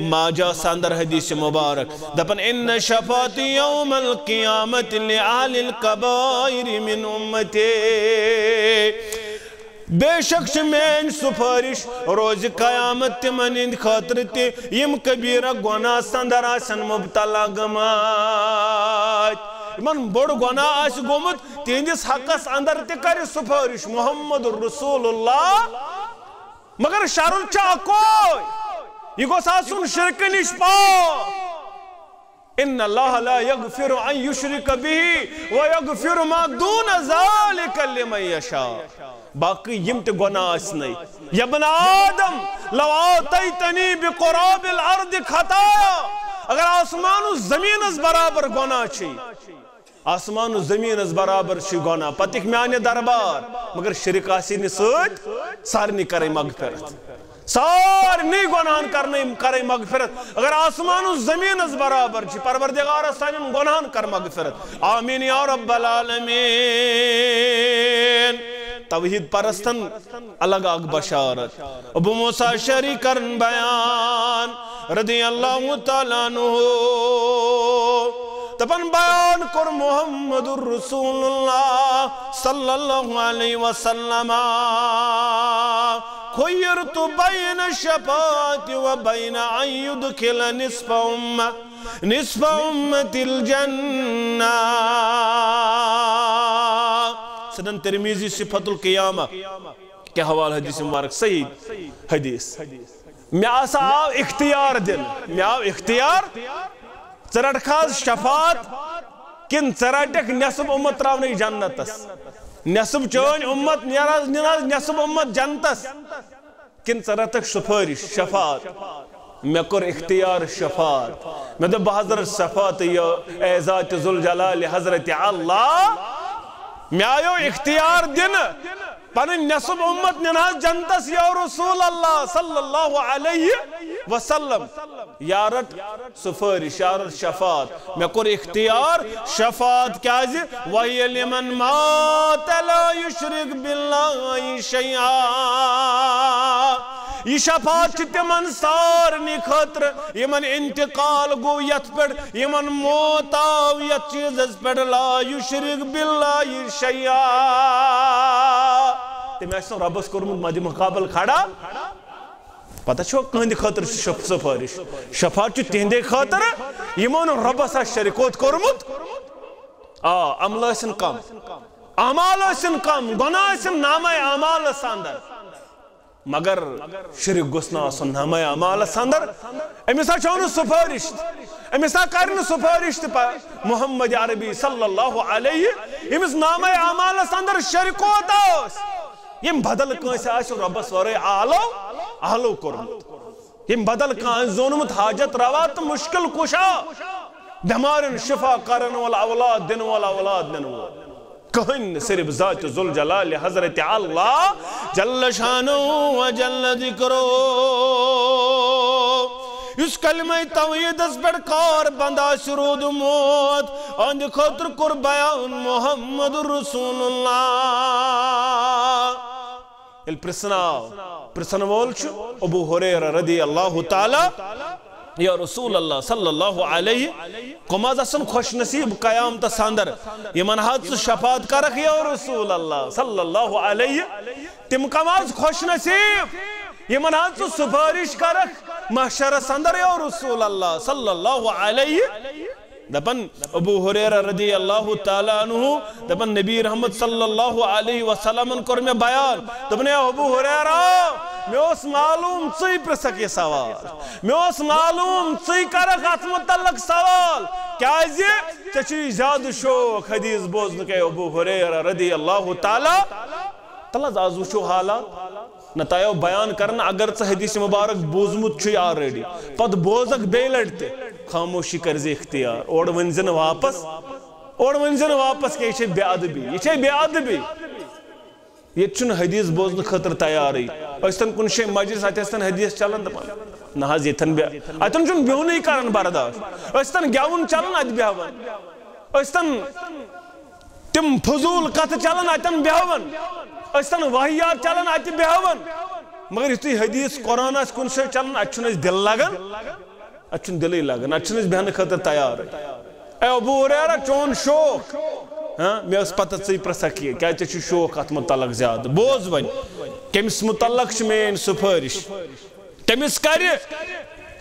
ماجہ ساندر حدیث مبارک دپن ان شفاعتی یوم القیامت لعال القبائر من امتی بے شک مین سفارش روز قیامت تمن ہند خاطر تی یم کبیرہ گناہ سندر آسن مبتلا گمات من بڑ گناہ آس گومت تہندس حقس اندر تی کر سفارش محمد الرسول اللہ مگر شرل چا کوئی یہ گوس آسن شرک نش پاک ان اللہ لا یغفر ان یشرک به ویغفر ما دون ذالک لمن یشاء باقی یم تے گناہ اسنی یا ابن آدم لو آتیتنی بقراب الارض خطایا اگر آسمان و زمین از برابر گناہ چھی آسمان و زمین از برابر چھی گناہ پتک میانے دربار مگر شرک آسی نسوت سارنی کرے مغفرت سارنی گناہن کرے مغفرت اگر آسمان و زمین از برابر چھی پروردگار سانن گناہن کر مغفرت آمین یا رب العالمین توحید پرستن الگ آگ بشارت ابو موسیٰ شری کرن بیان رضی اللہ تعالیٰ عنہ تپن بیان کر محمد الرسول اللہ صلی اللہ علیہ وسلم خیرت بین الشفاعت و بین ان یدخل نصف امت الجنہ سنن ترمیزی صفت القیامہ کے حوال حدیث مبارک صحیح حدیث میں آسا آو اختیار دن میں آو اختیار ژرٹ خاص شفاعت کن ژرٹک نصب امت تراونی جنتس نصب چون امت نیراز نصب امت جنتس کن ژرٹک سفارش شفاعت میں کر اختیار شفاعت میں دو بحضرت شفاعت اے ذات ذوالجلال حضرت اللہ میں آیو اختیار دن پنن نصب امت نناز جنتس یا رسول اللہ صلی اللہ علیہ وسلم یارت سفارش یارت شفاعت میں کر اختیار شفاعت کیا جی وَهِيَ لِمَنْ مَاتَ لَا يُشْرِكْ بِاللَّهِ شَيْئًا یہ شفاعت چھ تمن سارنی خاطر یمن انتقال گو یت پر یمن موت آو یت چیزس پر لا یشرک باللہ شیئا تم ایسا ربس کرمت مجھے مقابل کھڑا پتہ چھو کہندی خاطر سفارش شفاعت چھ تہندے خاطر یمن ربس شرکوت کرمت عمل اسن کم اعمال اسن کم گناہ اسن نامہ اعمال ساندر مگر شرک گسنا آسن نامہ اعمال ساندر امیسا چون سفارش امیسا کرن سفارش محمد عربی صلی اللہ علیہ امس نامہ اعمال ساندر شرکوت آس یم بدل کانس آس ربس ورے آلو کرمت یم بدل کانس زونمت حاجت روات مشکل کشا بیمارن شفا کرن والا اولاد دن والا اولاد دن والا کہن صرف ذات ذوالجلال حضرت اللہ جل شانو و جل ذکرو اس کلمہ توحید اس پر کار بندہ شرود موت اند خطر کر بیان محمد رسول اللہ پرسنا وولچ ابو حریرہ رضی اللہ تعالی یا رسول اللہ صلی اللہ علیہ کماز اسن خوش نصیب قیامت ساندر یہ منحاد سے شفاعت کرک یا رسول اللہ صلی اللہ علیہ تم کماز خوش نصیب یہ منحاد سے سفارش کرک محشر ساندر یا رسول اللہ صلی اللہ علیہ دپن ابو حریرہ رضی اللہ تعالیٰ عنہ دپن نبی رحمت صلی اللہ علیہ وسلم کر میں بیان دپن یا ابو حریرہ میں اس معلوم ژی پرسک یہ سوال میں اس معلوم ژی کرک ات متعلق سوال کیازِ ژےٚ چھُے زیادٕ شوق حدیث بوزنُک اے ابو حریرہ رضی اللہ تعالیٰ تل آز وٕچھو حالات نہ تایو بیان کرنا اگر ژٕ حدیث مبارک بوزمُت چھُے آلریڈی پتہٕ بوزکھ بیٚیہِ لٹہِ تہِ خاموشی کرزِ اختیار اور ؤنزِ نہٕ واپس کہ یہ چھے بے ادبی یہ چھن حدیث بوزن خطر تیاری استن کن شے مجلس اتن حدیث چلن دپان نہ حض یتن چھن بیونی کرن برداشت استن گیون چلن ات بیہون استن تم فضول کت چلن اتن بیہون استن واحیات چلن ات بیہون مگر یتھُے حدیث قرآن آس کن سے چلن ات چھن اس دل لگن ات چھن دلی لگن ات چھن اس بیہن خطر تیار اے ابو حریرہ چون شوق میں اس پتہ ژی پرسک یہ کیا ژےٚ چھُ شوق ات متعلق زیادہ بوز ون کمس متعلق چھ میٲنۍ سفارش کمس کرِ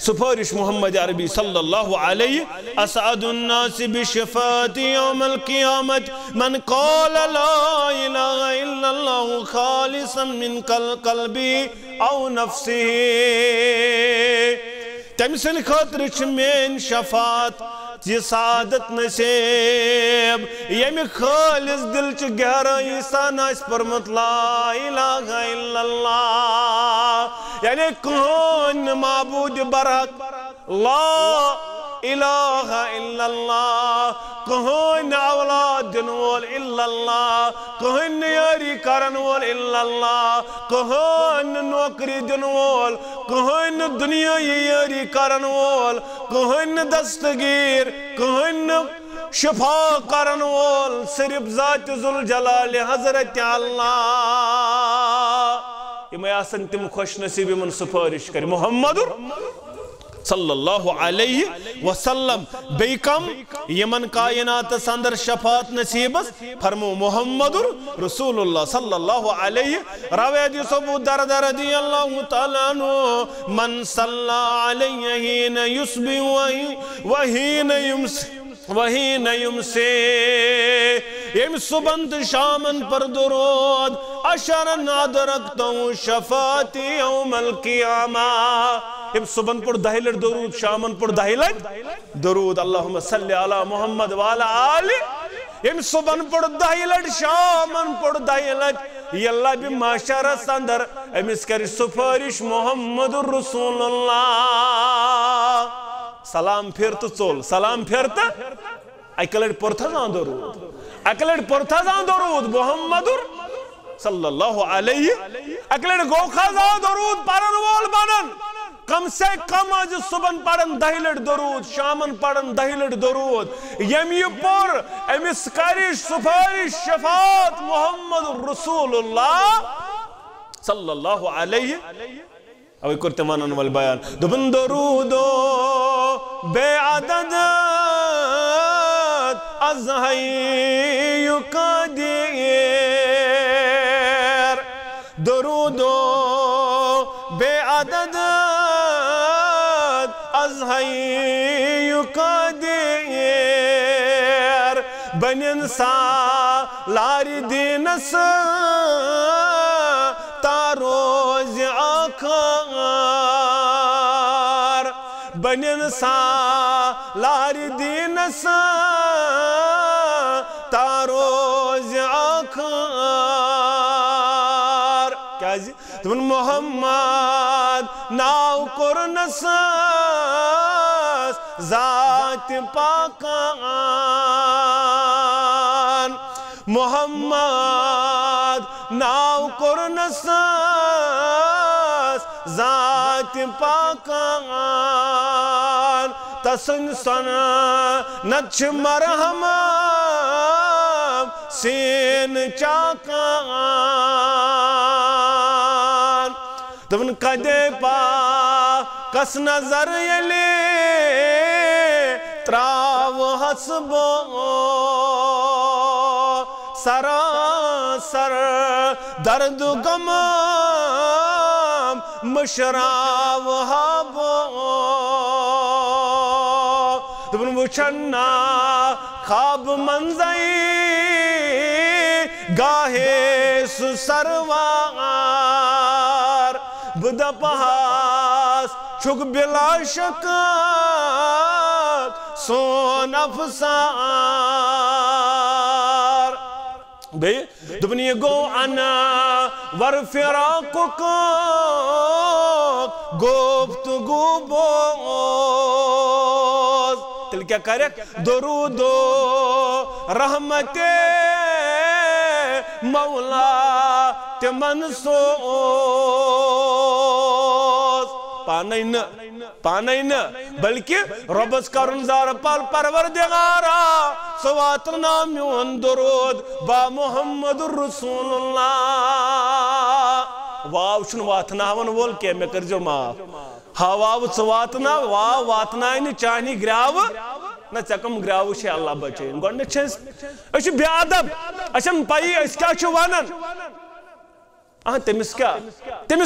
سفارش محمد عربی صلی اللہ علیہ اسعد الناس بشفاعتی یوم القیامت من قال لا الہ الا اللہ خالصا من قلبی او نفسی تمہِ سٕنٛدِ خٲطرٕ چھِ میٲنۍ شفاعت یہ سعادت نصیب یمی خالص دل چھ گہرائی سان اس پرمت لا الہ الا اللہ یعنی کون معبود برحق لا الہ الا اللہ کون اولاد دنوال الا اللہ کون یاری کرنوال الا اللہ کون نوکری دنوال کون دنیا یاری کرنوال کون دستگیر کون شفا کرنوال صرف ذات ذوالجلال حضرت اللہ یہ میں آسن تم خوش نصیب من سفارش کر محمد صلی اللہ علیہ وسلم بیکم یمن کائنات سندر شفاعت نصیبس فرمو محمد رسول اللہ صلی اللہ علیہ روید ابو دردہ رضی اللہ تعالیٰ عنہ من صلی علیہ ہین یصبح وحین یمسی یم صبحن تو شامن پر درود اشرن ادرکتو شفاعتی یوم القیامہ یم صبحن پر 10 لٹ درود شامن پر 10 لٹ درود اللہم صلی علی محمد وعلی آلہ یم صبحن پر 10 لٹ شامن پر 10 لٹ یہ اللہ بھی معاشرس اندر امس کر سفارش محمد رسول اللہ سلام پھرت ژول سلام پھرت اکلٹ پرتھزان درود اکلٹ پرتھزان درود محمد صلی اللہ علیہ اکلٹ گوخازان درود پرن وول بنن کم سے کم آج صبح پڑھن 10 لٹ درود شامن پڑھن 10 لٹ درود یمی پر امس کرش سفارش شفاعت محمد رسول اللہ صلی اللہ علیہ اوی کرتے مانن والبیان دبن درودو بے عدد از حی قدیر درودو بے عدد از حی قدیر بنین سالار دینس تاروز آکار بنین سالار دینس تاروز آکار کیا جی تمن محمد ناو کرنس ذات پاکان محمد ناو کرنس ذات پاکان تسن سن نچ مرحم سین چاکان دبن کدے پا کس نظر یلی تراو حسبو سراسر درد غم مشراو حبو دبن وچھنا خواب منزئی گاہے سسروار بدا پہاس چھک بلا شک سون افسار بے دبنی گو انا ور فراق کو گفتگو بوز تل کیا کرے درود و رحمت مولا تمن سوز پانائی نا بلکہ ربس کرن زار پال پروردگارا سواتر نامیون درود با محمد رسول اللہ واو شن واتناون وول کہ میں کر جو معاف ہا واو سواتنا واو واتنائن چاہنی گراو نہ چکم گراو شے اللہ بچے گوڑنے چھس اچھو بیادب اچھن پائی اس کیا چھو وانن تمس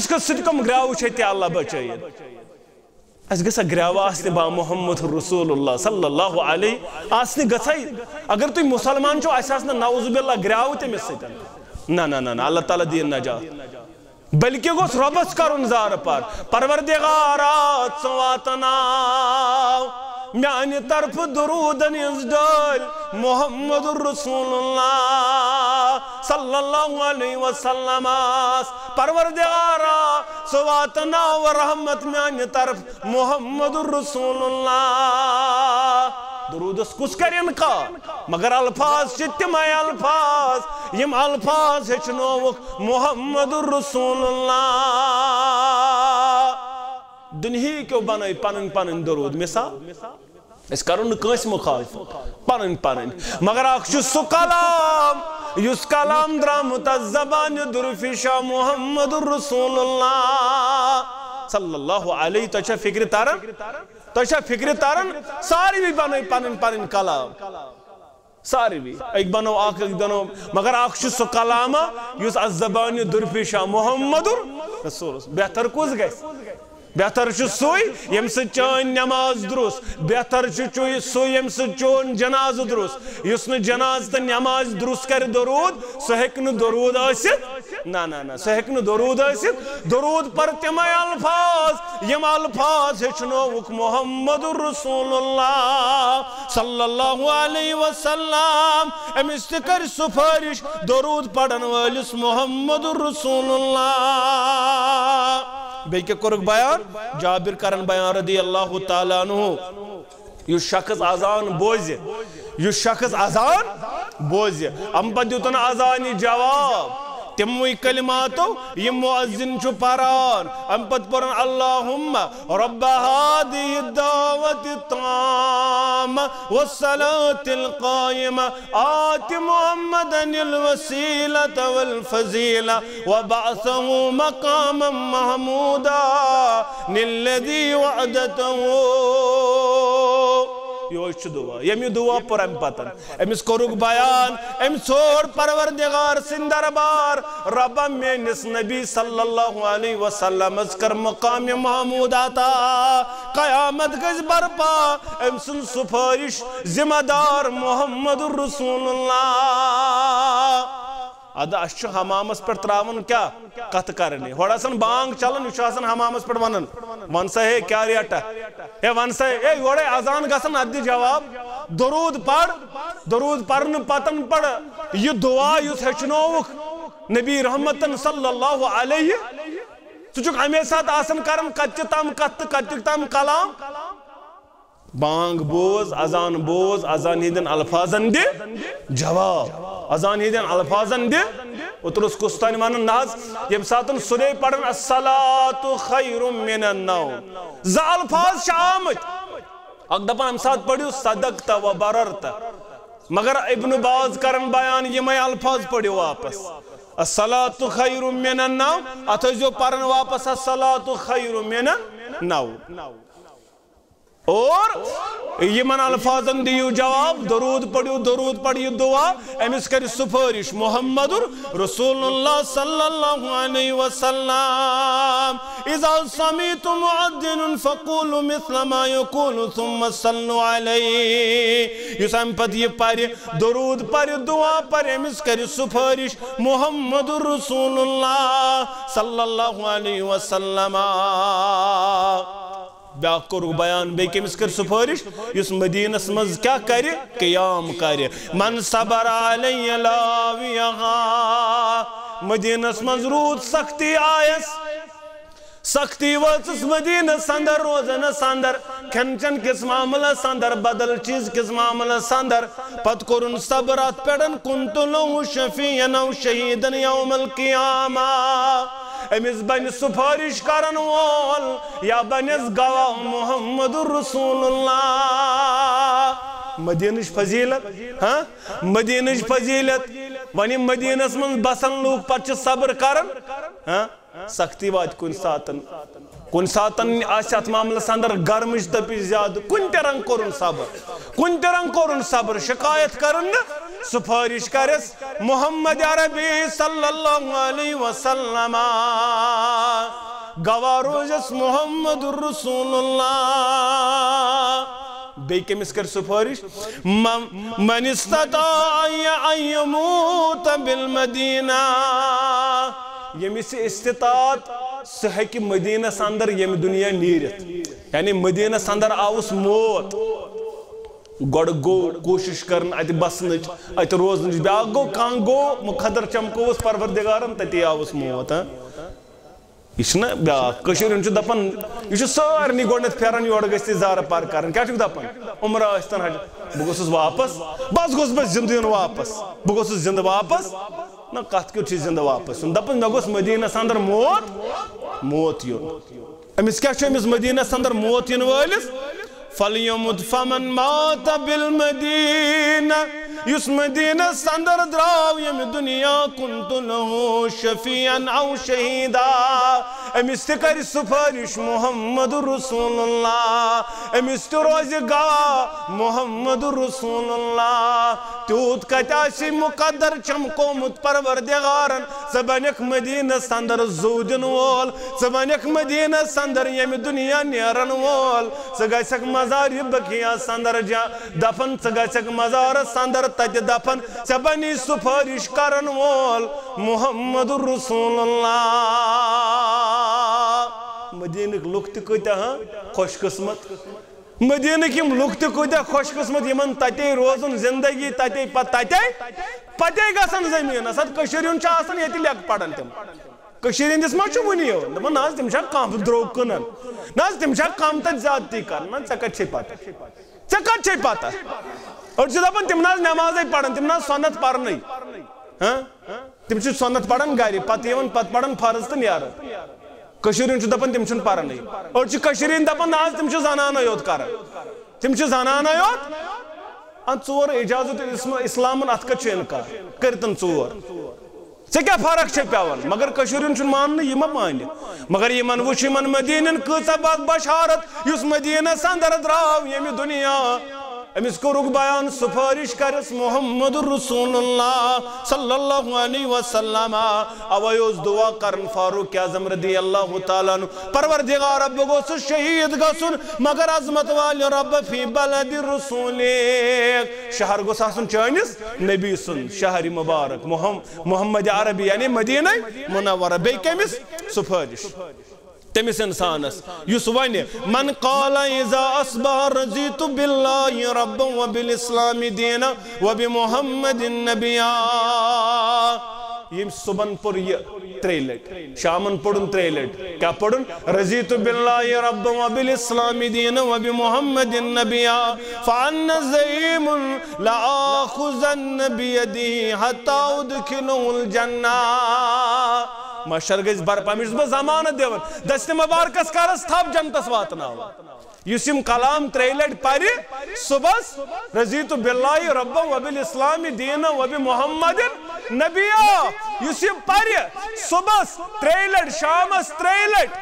کا صدقم گراو چھے تی اللہ بچے اس گسا گراو آسنی با محمد رسول اللہ صلی اللہ علیہ آسنی گسائی اگر توی مسلمان چھو اساسنا نعوذ باللہ گراو تی مس سیتن نا اللہ تعالیٰ دین نجات بلکہ گوس ربس کرن زار پر پروردگارات سواتنا میانی طرف درودن ازدال محمد رسول اللہ صلی اللہ علیہ وسلم پروردگارا سواتنا و رحمت میانی طرف محمد رسول اللہ درود اس کس کرین کا مگر الفاظ چتمائی الفاظ یم الفاظ ہچنوک محمد رسول اللہ دنہی کیوں بنائی پنن درود مثال اس کرن کس مخالف پنن مگر اخشو سو کلام یس کلام درامت از زبان درفشا محمد رسول اللہ صلی اللہ علیہ تچھا فکر تارن ساری بھی بنائی پنن کلام ساری بھی ایک بنو آکھ ایک دنو مگر اخشو سو کلام یس از زبان درفشا محمد رسول اللہ بہتر کوز گئے بہتر سوئی یم سے چون نماز درست بہتر سوئی یم سے چون جناز درست یس نے جناز تا نماز درست کر درود سو ہیکن درود آسد نا سو ہیکن درود آسد درود پر تمہیں الفاظ یم الفاظ ہچنوک محمد رسول اللہ صلی اللہ علیہ وسلم امس تکر سفارش درود پڑھن والس محمد رسول اللہ بیکہ کرک بیان جابر کرن بیان رضی اللہ تعالیٰ عنہ یہ شخص اذان بوزے یہ شخص اذان بوزے ام پتہ دیتن اذانی جواب تموی کلماتو یہ مؤذن چھو پران ام پت پران اللہم رب هذه الدعوت التامة والصلاة القائمة آت محمدا الوسيلة والفضيلة وبعثه مقاما محمودا الذي وعدته یہ دعا یمی دعا پر ام پتن امس کرک بیان ام سور پروردگار سن دربار رب مینس نبی صلی اللہ علیہ وسلم کر مقام محمود آتا قیامت گز برپا ام سن سفارش ذمہ دار محمد رسول اللہ ادا اچھو حمامس پر تراون کیا کت کرنی ہوڑا سن بانگ چلن یہ سن حمامس پر ونن ونسا ہے کیا ریٹا ہے ونسا ہے یوڑے اذان گسن ادی جواب درود پڑھن پتن پڑھ یہ دعا یس ہچنوک نبی رحمتن صلی اللہ علیہ سچک ہمیشہ آسن کرن کچ تام کت کچ تام کلام بانگ بوز اذان ہندن الفاظن دے جواب اذان ہندن الفاظن دے اترس کستانی مانن ناز یم ساتن سنے پڑھن الصلاة خیر من النوم ز الفاظ شامت اک دپن ام سات پڑھیو صدقت و بررت مگر ابن باز کرن بیان یمیں الفاظ پڑھیو واپس الصلاة خیر من النوم اتھو پڑھن واپس الصلاة خیر من النوم اور یہ من الفاظن دیو جواب درود پڑھیو دعا امس کر سفارش محمد رسول اللہ صلی اللہ علیہ وسلم اذا سمیت معدن فقولوا مثل ما يقول ثم صلوا علیہ یہ سمپت یہ پڑھ درود پڑھ دعا پڑھ امس کر سفارش محمد رسول اللہ صلی اللہ علیہ وسلم بیاک کرو بیان بے کمس کر سفارش اس مدینہ سمز کیا کرے قیام کرے من صبر علی لاویہا مدینہ سمز رود سختی آئیس سختی وچس مدینہ سندر روزن سندر کھنچن کس معاملہ سندر بدل چیز کس معاملہ سندر پت کرن صبرات پیڑن کنت لو شفیعن او شہیدن یوم القیامہ امس بن سفارش کرن وول یا بنس گواہ محمد رسول اللہ مدینش فضیلت مدینش فضیلت ونی مدینس من بسن لوگ پچ صبر کرن سختی وات کن ساتن آسیات معاملہ سندر گرمش تپی زیادہ کن ترنگ کرن صبر شکایت کرن سفارش کرس محمد عربی صلی اللہ علیہ وسلم گواہ روزس محمد رسول اللہ بیکے مسکر سفارش من استطاع ان يموت بالمدینہ یمی سے استطاعت سہک مدینہ سندر یم دنیا نیرت یعنی مدینہ سندر آوس موت گوڑ گو کوشش کرن ات بسنچ ات روزنچ بیاک گو کان گو مقدر چمکوس پروردگارن تتی آوس موت یہ چھنا بیاک کشیر انچو دپن یہ چھو سارنی گوڑنت پھیرن یوڑ گستی زار پار کرن کیا چھو دپن عمرہ استن حج بگوسس واپس بس گوس بس زندین واپس بگوسس زند واپس نا کت کیوں چیز زندہ واپس دپن نگوس مدینہ سندر موت یون امس کیا چھو امس مدینہ سندر موت ین والس فَلْيَمُدْ فَمَنْ مَاتَ بِالْمَدِينَ یس مدینہ سندر دراو یم دنیا کنت لہو شفیعن او شہیدہ امس تکر سفارش محمد رسول اللہ امس تروز گواہ محمد رسول اللہ تیوت کتاسی مقدر چمکومت پروردگارن زبانک مدینہ سندر زودن وول زبانک مدینہ سندر یم دنیا نیرن وول سگسک مزار بکیا سندر جا دفن سگسک مزار سندر تج دفن سبنی سفارش کرن وول محمد رسول اللہ مدینک لوگ تہ خوش قسمت مدینہ کیم لوگ تہ خوش قسمت یمن تتے روزن زندگی تتے پتے گسن زمین ات کشیرین آسان یہ لیک پڑھن تم کشیر ہندس ما ونی دپان نا تم کم دروگ کنن نا تم کم تک زیادتی کرنا ژے کتھ پتہ اور دپان تم نا نمازے پڑھن تم نا سنت پرنے تم سنت پڑھن گھر پتہ پڑھن فرض تو نیران کشیرین دپان تم پرنے اور کشیرین دپان نا تم زنانہ یوت کران تم زنانہ یوت ان ژور اجازت اسلامن ات کت انکار کرتن ژور ژے کیا فرق چھ پیوان مگر کشیرین مان یہ مان مگر یمن وچھ یمن مدینن کۭژاہ بشارت یس مدینہ سندر دراو یمہ دنیا امس کورک بیان سفارش کرس محمد رسول اللہ صلی اللہ علیہ وسلم اوے اس دعا کرن فاروق اعظم رضی اللہ تعالیٰ عنہ پروردگار رب گوس شہید گسن مگر عظمت والی رب فی بلد رسول شہر گوس آسن چانس نبی سن شہر مبارک محمد عربی یعنی مدینہ منورہ بی کمس سفارش تمس انسانس یس ون من قال اذا اصبح رضیت باللہ ربا وبالاسلام دینا وبمحمد نبیا یم صبحن پور یہ 3 لٹ شامن پڑھن 3 لٹ کیا پڑھن رضیت باللہ ربا وبالاسلام دینا وبمحمد نبیا فعن زعیم لآخذن بیدی حتی ادخلو الجنہ مشر گز برپا مجھ با زمانت دیون دست مبارکس کرس تھاپ جنتس واتناوا یسیم کلام 3 لٹ پاری صبح رضیت باللہ ربا وبالاسلام دینا وبمحمد نبیا یسیم پاری صبح 3 لٹ شامس 3 لٹ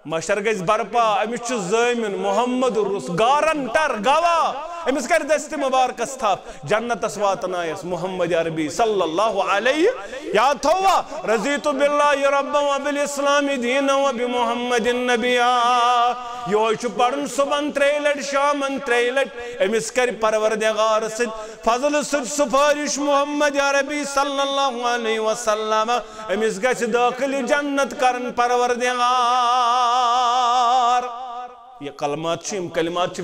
مشر گز برپا امس زمین محمد رس گارنٹر گواہ امس کر دست مبارکس تھاپ جنتس واتنائس محمد عربی صلی اللہ علیہ یاد تھوا رضیت باللہ ربا وبالاسلام دینا وبمحمد نبیا یہ پڑھن صبحن 3 لٹ شامن 3 لٹ امس کر پروردگار سد فضل سد سفارش محمد عربی صلی اللہ علیہ وسلم امس گژھِ داخل جنت کرن پروردگار یہ کلمات کلمات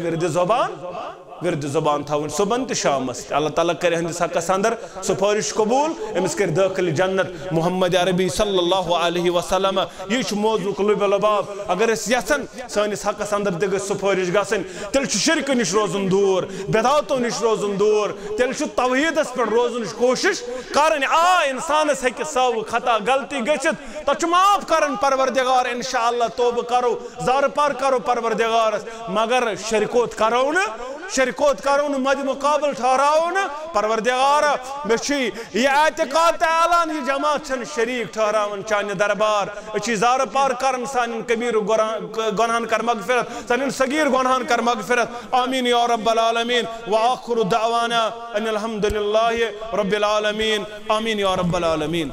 ورد زبان تھاون صبحن تو شامس اللہ تعالیٰ کرے ہندس حقس اندر سفارش قبول امس کر داخل جنت محمد عربی صلی اللہ علیہ وسلم یہ موضوع لب لباب اگر اس یسن سانس حقس اندر تہ سفارش گھن تیل شرک نش روزن دور بدعتوں نش روزن دور تیل توحیدس پہ روزن کوشش کرن انسانس ہیکہ سو خطا غلطی گژھت تہ معاف کرن پروردگار انشاءاللہ توبہ کرو زار پار کرو پروردگارس مگر شرکوت کرو نا شرکوت کرو نا مد مقابل ٹھہراو نا پروردگار مچھی یہ اعتقاد اعلان یہ جماعت چھن شریک ٹھہراون چانہ دربار اچھی زار پار کرن سانن کبیر گناہن کر مغفرت سانن صغیر گناہن کر مغفرت آمین یا رب العالمین وآخر دعوانا ان الحمدللہ رب العالمین آمین یا رب العالمین